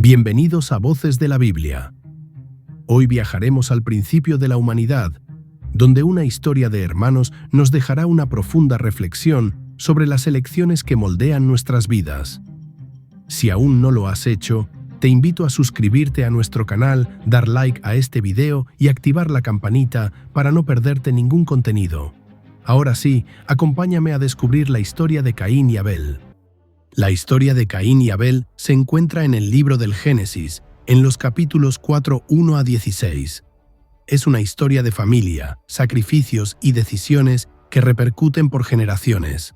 Bienvenidos a Voces de la Biblia. Hoy viajaremos al principio de la humanidad, donde una historia de hermanos nos dejará una profunda reflexión sobre las elecciones que moldean nuestras vidas. Si aún no lo has hecho, te invito a suscribirte a nuestro canal, dar like a este video y activar la campanita para no perderte ningún contenido. Ahora sí, acompáñame a descubrir la historia de Caín y Abel. La historia de Caín y Abel se encuentra en el libro del Génesis, en los capítulos 4, 1 a 16. Es una historia de familia, sacrificios y decisiones que repercuten por generaciones.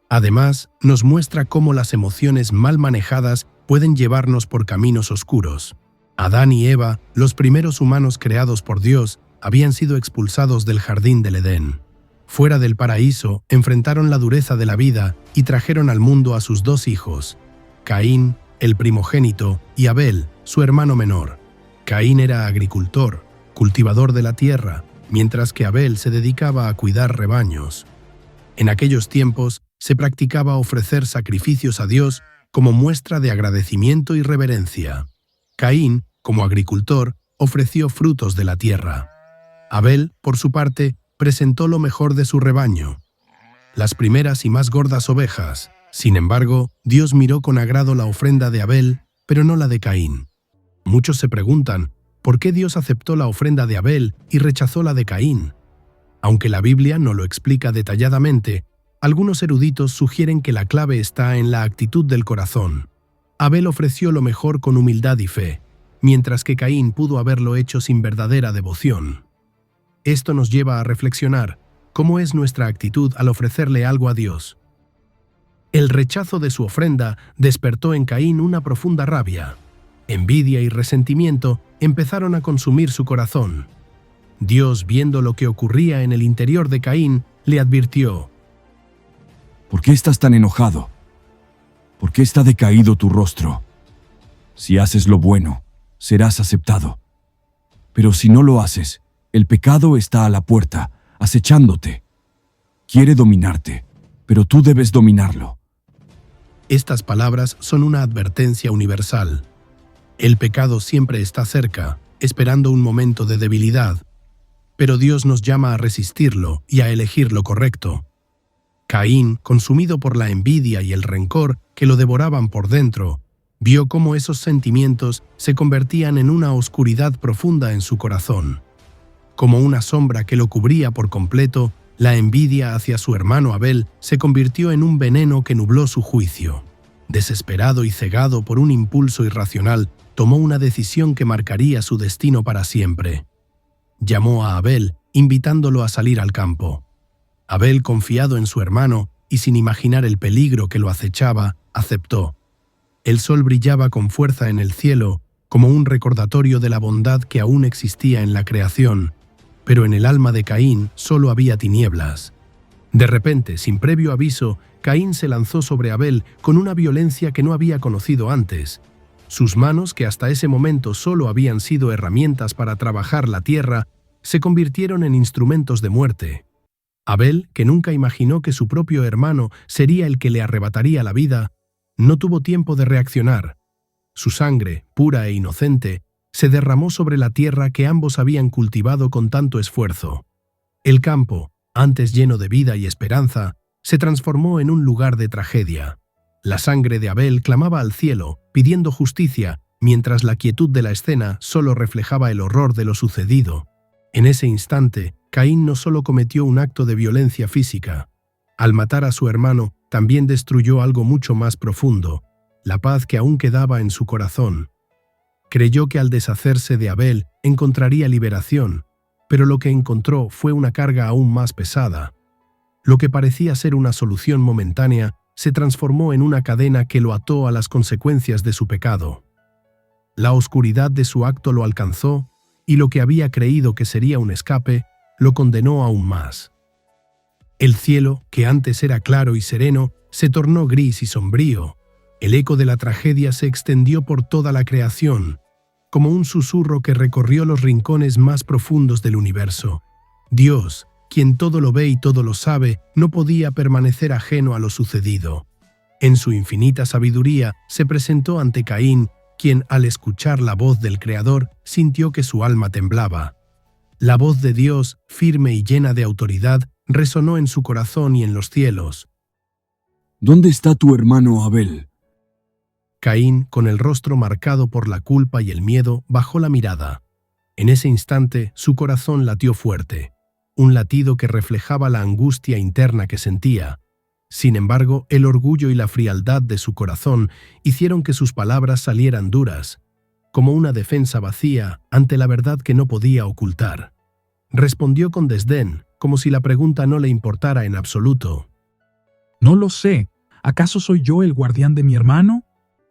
Además, nos muestra cómo las emociones mal manejadas pueden llevarnos por caminos oscuros. Adán y Eva, los primeros humanos creados por Dios, habían sido expulsados del jardín del Edén. Fuera del paraíso, enfrentaron la dureza de la vida y trajeron al mundo a sus dos hijos, Caín, el primogénito, y Abel, su hermano menor. Caín era agricultor, cultivador de la tierra, mientras que Abel se dedicaba a cuidar rebaños. En aquellos tiempos, se practicaba ofrecer sacrificios a Dios como muestra de agradecimiento y reverencia. Caín, como agricultor, ofreció frutos de la tierra. Abel, por su parte, presentó lo mejor de su rebaño, las primeras y más gordas ovejas. Sin embargo, Dios miró con agrado la ofrenda de Abel, pero no la de Caín. Muchos se preguntan, ¿por qué Dios aceptó la ofrenda de Abel y rechazó la de Caín? Aunque la Biblia no lo explica detalladamente, algunos eruditos sugieren que la clave está en la actitud del corazón. Abel ofreció lo mejor con humildad y fe, mientras que Caín pudo haberlo hecho sin verdadera devoción. Esto nos lleva a reflexionar cómo es nuestra actitud al ofrecerle algo a Dios. El rechazo de su ofrenda despertó en Caín una profunda rabia. Envidia y resentimiento empezaron a consumir su corazón. Dios, viendo lo que ocurría en el interior de Caín, le advirtió: ¿Por qué estás tan enojado? ¿Por qué está decaído tu rostro? Si haces lo bueno, serás aceptado. Pero si no lo haces, el pecado está a la puerta, acechándote. Quiere dominarte, pero tú debes dominarlo. Estas palabras son una advertencia universal. El pecado siempre está cerca, esperando un momento de debilidad. Pero Dios nos llama a resistirlo y a elegir lo correcto. Caín, consumido por la envidia y el rencor que lo devoraban por dentro, vio cómo esos sentimientos se convertían en una oscuridad profunda en su corazón. Como una sombra que lo cubría por completo, la envidia hacia su hermano Abel se convirtió en un veneno que nubló su juicio. Desesperado y cegado por un impulso irracional, tomó una decisión que marcaría su destino para siempre. Llamó a Abel, invitándolo a salir al campo. Abel, confiado en su hermano y sin imaginar el peligro que lo acechaba, aceptó. El sol brillaba con fuerza en el cielo, como un recordatorio de la bondad que aún existía en la creación, pero en el alma de Caín solo había tinieblas. De repente, sin previo aviso, Caín se lanzó sobre Abel con una violencia que no había conocido antes. Sus manos, que hasta ese momento solo habían sido herramientas para trabajar la tierra, se convirtieron en instrumentos de muerte. Abel, que nunca imaginó que su propio hermano sería el que le arrebataría la vida, no tuvo tiempo de reaccionar. Su sangre, pura e inocente, se derramó sobre la tierra que ambos habían cultivado con tanto esfuerzo. El campo, antes lleno de vida y esperanza, se transformó en un lugar de tragedia. La sangre de Abel clamaba al cielo, pidiendo justicia, mientras la quietud de la escena solo reflejaba el horror de lo sucedido. En ese instante, Caín no solo cometió un acto de violencia física. Al matar a su hermano, también destruyó algo mucho más profundo, la paz que aún quedaba en su corazón. Creyó que al deshacerse de Abel encontraría liberación, pero lo que encontró fue una carga aún más pesada. Lo que parecía ser una solución momentánea se transformó en una cadena que lo ató a las consecuencias de su pecado. La oscuridad de su acto lo alcanzó, y lo que había creído que sería un escape, lo condenó aún más. El cielo, que antes era claro y sereno, se tornó gris y sombrío. El eco de la tragedia se extendió por toda la creación, como un susurro que recorrió los rincones más profundos del universo. Dios, quien todo lo ve y todo lo sabe, no podía permanecer ajeno a lo sucedido. En su infinita sabiduría se presentó ante Caín quien, al escuchar la voz del Creador, sintió que su alma temblaba. La voz de Dios, firme y llena de autoridad, resonó en su corazón y en los cielos. ¿Dónde está tu hermano Abel? Caín, con el rostro marcado por la culpa y el miedo, bajó la mirada. En ese instante, su corazón latió fuerte, un latido que reflejaba la angustia interna que sentía. Sin embargo, el orgullo y la frialdad de su corazón hicieron que sus palabras salieran duras, como una defensa vacía ante la verdad que no podía ocultar. Respondió con desdén, como si la pregunta no le importara en absoluto. No lo sé. ¿Acaso soy yo el guardián de mi hermano?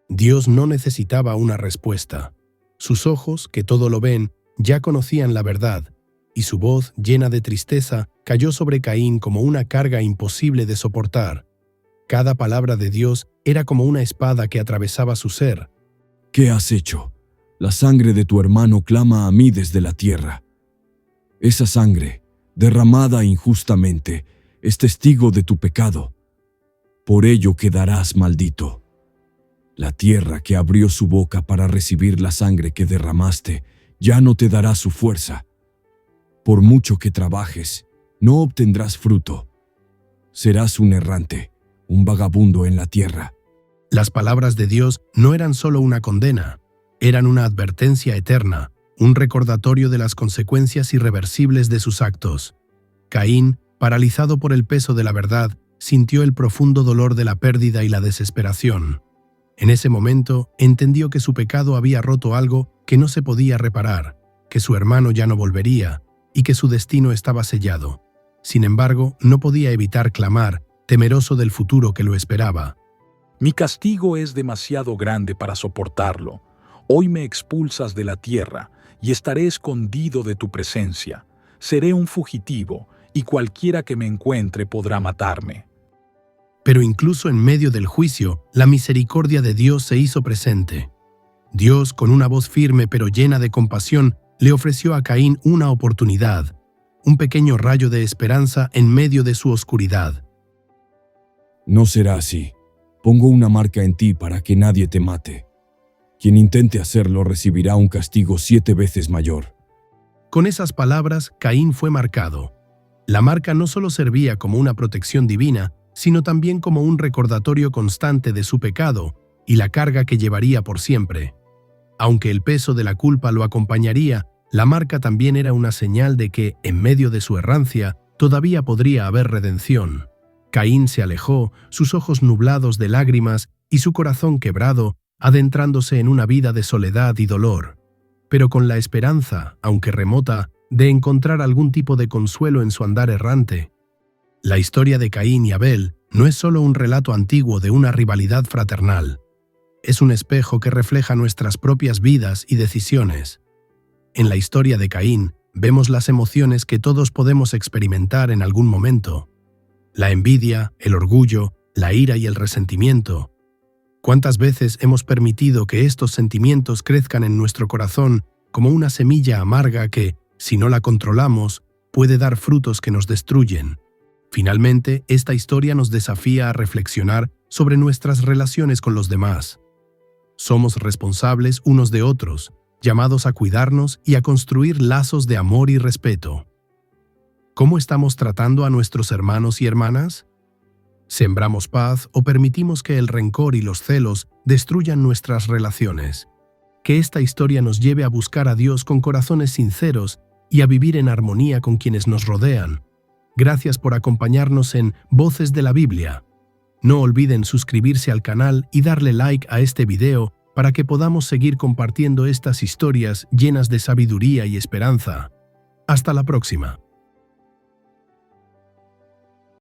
Dios no necesitaba una respuesta. Sus ojos, que todo lo ven, ya conocían la verdad, y su voz, llena de tristeza, cayó sobre Caín como una carga imposible de soportar. Cada palabra de Dios era como una espada que atravesaba su ser. ¿Qué has hecho? La sangre de tu hermano clama a mí desde la tierra. Esa sangre, derramada injustamente, es testigo de tu pecado. Por ello quedarás maldito. La tierra que abrió su boca para recibir la sangre que derramaste, ya no te dará su fuerza. Por mucho que trabajes, no obtendrás fruto. Serás un errante, un vagabundo en la tierra. Las palabras de Dios no eran solo una condena, eran una advertencia eterna, un recordatorio de las consecuencias irreversibles de sus actos. Caín, paralizado por el peso de la verdad, sintió el profundo dolor de la pérdida y la desesperación. En ese momento, entendió que su pecado había roto algo que no se podía reparar, que su hermano ya no volvería y que su destino estaba sellado. Sin embargo, no podía evitar clamar, temeroso del futuro que lo esperaba. Mi castigo es demasiado grande para soportarlo. Hoy me expulsas de la tierra y estaré escondido de tu presencia. Seré un fugitivo y cualquiera que me encuentre podrá matarme. Pero incluso en medio del juicio, la misericordia de Dios se hizo presente. Dios, con una voz firme pero llena de compasión, le ofreció a Caín una oportunidad, un pequeño rayo de esperanza en medio de su oscuridad. No será así. Pongo una marca en ti para que nadie te mate. Quien intente hacerlo recibirá un castigo 7 veces mayor. Con esas palabras, Caín fue marcado. La marca no solo servía como una protección divina, sino también como un recordatorio constante de su pecado y la carga que llevaría por siempre. Aunque el peso de la culpa lo acompañaría, la marca también era una señal de que, en medio de su errancia, todavía podría haber redención. Caín se alejó, sus ojos nublados de lágrimas y su corazón quebrado, adentrándose en una vida de soledad y dolor, pero con la esperanza, aunque remota, de encontrar algún tipo de consuelo en su andar errante. La historia de Caín y Abel no es solo un relato antiguo de una rivalidad fraternal. Es un espejo que refleja nuestras propias vidas y decisiones. En la historia de Caín vemos las emociones que todos podemos experimentar en algún momento. La envidia, el orgullo, la ira y el resentimiento. ¿Cuántas veces hemos permitido que estos sentimientos crezcan en nuestro corazón como una semilla amarga que, si no la controlamos, puede dar frutos que nos destruyen? Finalmente, esta historia nos desafía a reflexionar sobre nuestras relaciones con los demás. Somos responsables unos de otros, llamados a cuidarnos y a construir lazos de amor y respeto. ¿Cómo estamos tratando a nuestros hermanos y hermanas? ¿Sembramos paz o permitimos que el rencor y los celos destruyan nuestras relaciones? Que esta historia nos lleve a buscar a Dios con corazones sinceros y a vivir en armonía con quienes nos rodean. Gracias por acompañarnos en Voces de la Biblia. No olviden suscribirse al canal y darle like a este video para que podamos seguir compartiendo estas historias llenas de sabiduría y esperanza. Hasta la próxima.